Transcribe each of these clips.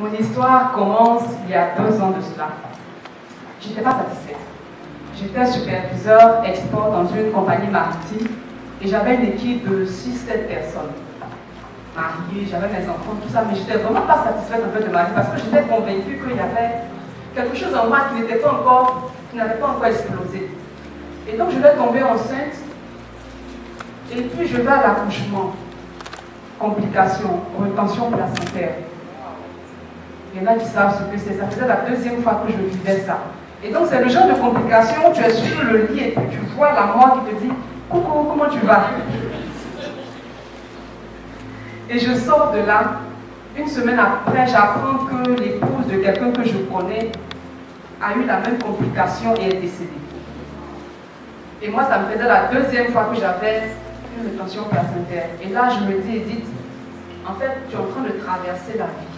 Mon histoire commence il y a 2 ans de cela. Je n'étais pas satisfaite. J'étais superviseur export dans une compagnie maritime et j'avais une équipe de 6-7 personnes. Mariée, j'avais mes enfants, tout ça, mais je n'étais vraiment pas satisfaite en fait de ma vie parce que j'étais convaincue qu'il y avait quelque chose en moi qui n'avait pas encore explosé. Et donc je vais tomber enceinte et puis je vais à l'accouchement. Complications, rétention placentaire. Il y en a qui savent ce que c'est. Ça faisait la 2e fois que je vivais ça. Et donc c'est le genre de complications où tu es sur le lit et puis tu vois la mort qui te dit « Coucou, comment tu vas ?» Et je sors de là. Une semaine après, j'apprends que l'épouse de quelqu'un que je connais a eu la même complication et est décédée. Et moi, ça me faisait la 2e fois que j'avais une rétention placentaire. Et là, je me dis, Edith, en fait, tu es en train de traverser la vie.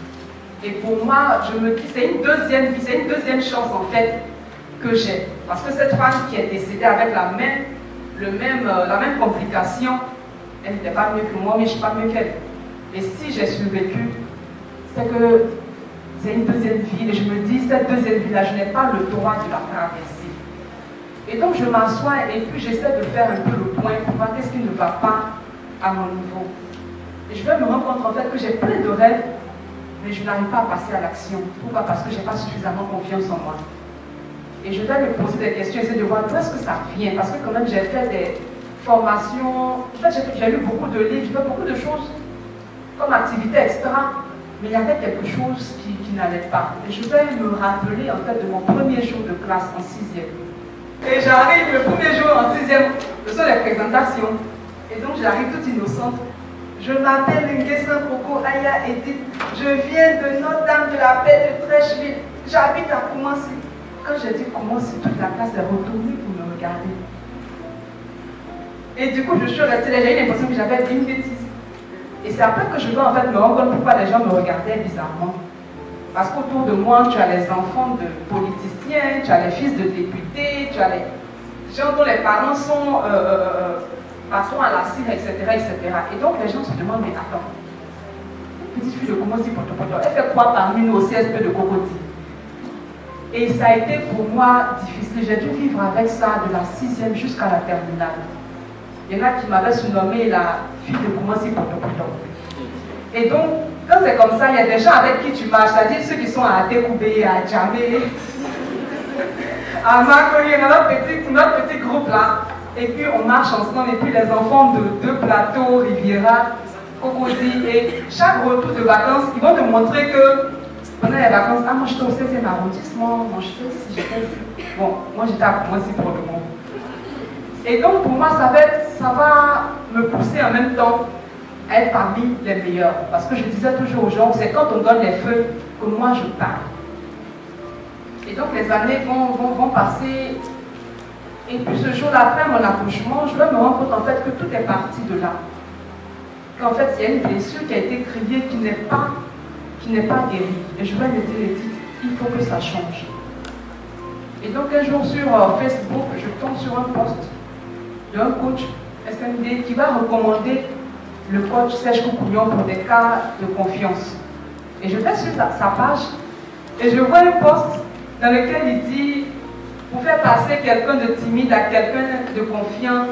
Et pour moi, je me dis, c'est une 2e vie, c'est une 2e chance en fait que j'ai. Parce que cette femme qui est décédée avec la même complication, elle n'était pas mieux que moi, mais je ne suis pas mieux qu'elle. Et si j'ai survécu, c'est que c'est une 2e vie. Et je me dis, cette 2e vie-là, je n'ai pas le droit de la traverser. Et donc je m'assois et puis j'essaie de faire un peu le point pour voir qu'est-ce qui ne va pas à mon niveau. Et je vais me rendre compte en fait que j'ai plein de rêves, mais je n'arrive pas à passer à l'action. Pourquoi? Parce que je n'ai pas suffisamment confiance en moi. Et je vais me poser des questions, essayer de voir d'où est-ce que ça vient. Parce que quand même j'ai fait des formations, en fait j'ai lu beaucoup de livres, j'ai fait beaucoup de choses comme activité extra, mais il y avait quelque chose qui n'allait pas. Et je vais me rappeler en fait de mon premier jour de classe en 6e. Et j'arrive le premier jour en 6e, ce sont les présentations. Et donc j'arrive toute innocente. Je m'appelle Nguessan Coco Aya Edith. Je viens de Notre-Dame de la Paix de Trècheville. J'habite à Koumassi. Quand j'ai dit Koumassi, toute la classe est retournée pour me regarder. Et du coup, je suis restée là. J'ai eu l'impression que j'avais dit une bêtise. Et c'est après que je vais en fait me rendre compte pourquoi les gens me regardaient bizarrement. Parce qu'autour de moi, tu as les enfants de politiciens, tu as les fils de députés, tu as les gens dont les parents sont patrons à la cire, etc., etc. Et donc les gens se demandent, mais attends, une petite fille de Koumassi Potopoto, elle fait quoi parmi nous au CSP de Cocody? Et ça a été pour moi difficile. J'ai dû vivre avec ça de la 6e jusqu'à la terminale. Il y en a qui m'avaient surnommé la fille de Koumassi Potopoto. Et donc, quand c'est comme ça, il y a des gens avec qui tu marches, c'est-à-dire ceux qui sont à Atekoubé, à Djamé, à Makori, notre petit groupe là. Et puis on marche ensemble, et puis les enfants de deux plateaux, Riviera, Cocody, et chaque retour de vacances, ils vont te montrer que pendant les vacances, ah moi j'étais au 16e arrondissement, moi j'étais ici, j'étais ici. Bon, moi j'étais à Koumassi pour le moment. Et donc pour moi ça va me pousser en même temps à être parmi les meilleurs. Parce que je disais toujours aux gens, c'est quand on donne les feux que moi je parle. Et donc les années vont passer. Et puis ce jour-là, après mon accouchement, je vais me rendre compte en fait que tout est parti de là. Qu'en fait, il y a une blessure qui a été criée qui n'est pas guérie. Et je vais me dire, il faut que ça change. Et donc un jour sur Facebook, je tombe sur un post d'un coach SMD qui va recommander le coach Serge Koukouillon pour des cas de confiance. Et je vais sur sa page et je vois un post dans lequel il dit: pour faire passer quelqu'un de timide à quelqu'un de confiant,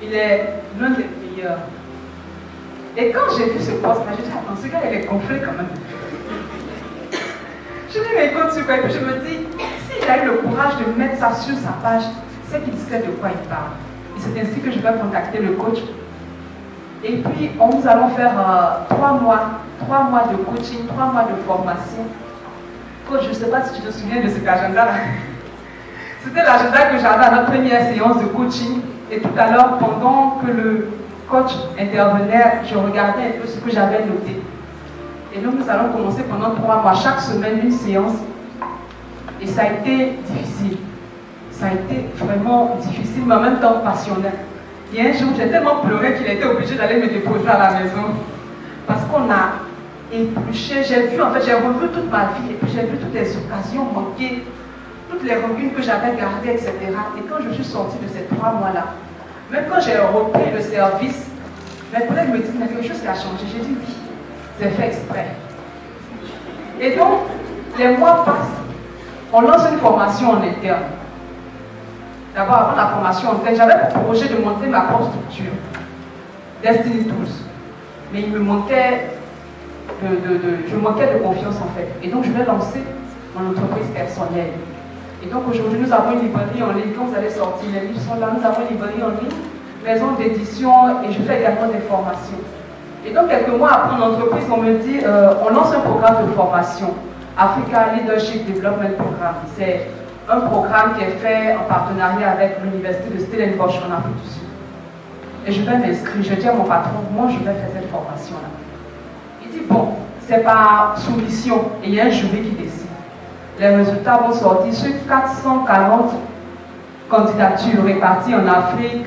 il est l'un des meilleurs. Et quand j'ai vu ce post-là, j'ai dit, attends, ce gars, il est gonflé quand même. Je dis, mais écoute, super. Et puis je me dis, s'il a eu le courage de mettre ça sur sa page, c'est qu'il sait de quoi il parle. Et c'est ainsi que je vais contacter le coach. Et puis, nous allons faire 3 mois de coaching, 3 mois de formation. Coach, je ne sais pas si tu te souviens de cet agenda-là. C'était l'agenda que j'avais à notre première séance de coaching. Et tout à l'heure, pendant que le coach intervenait, je regardais un peu ce que j'avais noté. Et donc, nous allons commencer pendant 3 mois, chaque semaine, une séance. Et ça a été difficile. Ça a été vraiment difficile, mais en même temps passionnant. Il y a un jour, j'ai tellement pleuré qu'il était obligé d'aller me déposer à la maison. Parce qu'on a épluché, j'ai revu toute ma vie, et puis j'ai vu toutes les occasions manquées, toutes les rancune que j'avais gardées, etc. Et quand je suis sortie de ces 3 mois-là, même quand j'ai repris le service, mes collègues me disent, mais quelque chose qui a changé. J'ai dit, oui, c'est fait exprès. Et donc, les mois passent, on lance une formation en interne. D'abord, avant la formation en interne, j'avais pour projet de monter ma propre structure, Destiny Tools. Mais il me manquait je manquais de confiance en fait. Et donc, je vais lancer mon entreprise personnelle. Et donc, aujourd'hui, nous avons une librairie en ligne. Quand vous allez sortir, les livres sont là. Nous avons une librairie en ligne, maison d'édition, et je fais également des formations. Et donc, quelques mois après l'entreprise, on me dit, on lance un programme de formation, Africa Leadership Development Programme. C'est un programme qui est fait en partenariat avec l'université de Stellenbosch en Afrique du Sud. Et je vais m'inscrire. Je dis à mon patron, moi, je vais faire cette formation-là. Il dit, bon, c'est par soumission, et il y a un jury qui décide. Les résultats vont sortir sur 440 candidatures réparties en Afrique,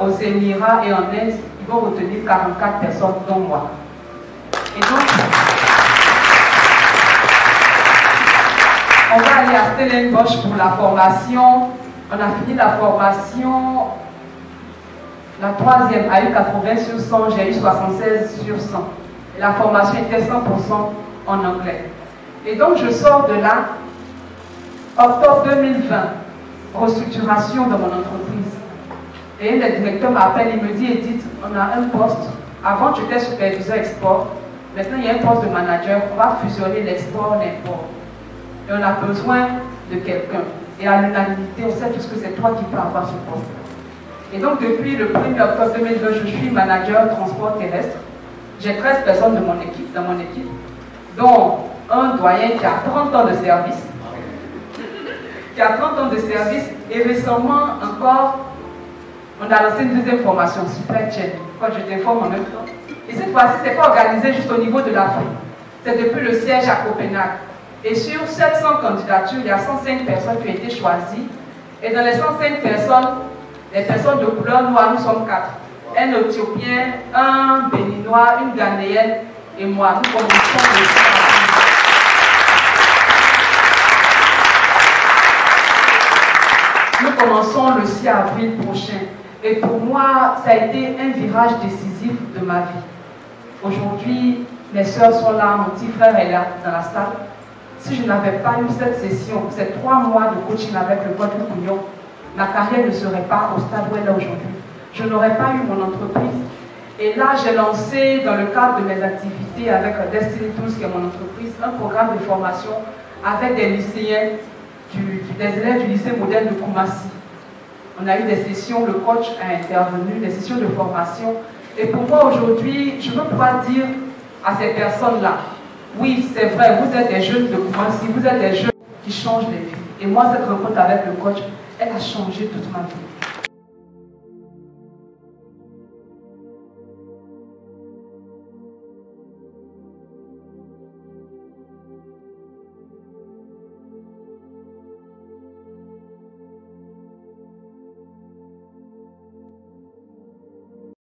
aux Émirats et en Inde. Ils vont retenir 44 personnes, dont moi. Et donc, on va aller à Stellenbosch pour la formation. On a fini la formation. La troisième a eu 80 sur 100, j'ai eu 76 sur 100. Et la formation était 100% en anglais. Et donc je sors de là, octobre 2020, restructuration de mon entreprise. Et le directeur m'appelle, il me dit, Edith, on a un poste. Avant, tu étais superviseur export. Maintenant, il y a un poste de manager. On va fusionner l'export et l'import. Et on a besoin de quelqu'un. Et à l'unanimité, on sait tous que c'est toi qui peux avoir ce poste. Et donc, depuis le 1er octobre 2020, je suis manager transport terrestre. J'ai 13 personnes dans mon équipe, dont un doyen qui a 30 ans de service. Et récemment encore, on a lancé une deuxième formation, Super Chain, quand je t'informe en même temps. Et cette fois-ci, ce n'est pas organisé juste au niveau de l'Afrique. C'est depuis le siège à Copenhague. Et sur 700 candidatures, il y a 105 personnes qui ont été choisies. Et dans les 105 personnes, les personnes de couleur noire, nous sommes 4. Un Éthiopien, un Béninois, une Ghanéenne et moi. Nous commençons le 6 avril. Nous commençons le 6 avril prochain. Et pour moi, ça a été un virage décisif de ma vie. Aujourd'hui, mes soeurs sont là, mon petit frère est là dans la salle. Si je n'avais pas eu cette session, ces 3 mois de coaching avec le Coach Couillon, ma carrière ne serait pas au stade où elle est aujourd'hui. Je n'aurais pas eu mon entreprise. Et là, j'ai lancé, dans le cadre de mes activités avec Destiny Tools, qui est mon entreprise, un programme de formation avec des lycéens, des élèves du lycée moderne de Koumassi. On a eu des sessions, le coach a intervenu, des sessions de formation. Et pour moi, aujourd'hui, je veux pouvoir dire à ces personnes-là, oui, c'est vrai, vous êtes des jeunes de Koumassi, vous êtes des jeunes qui changent les vies. Et moi, cette rencontre avec le coach, elle a changé toute ma vie.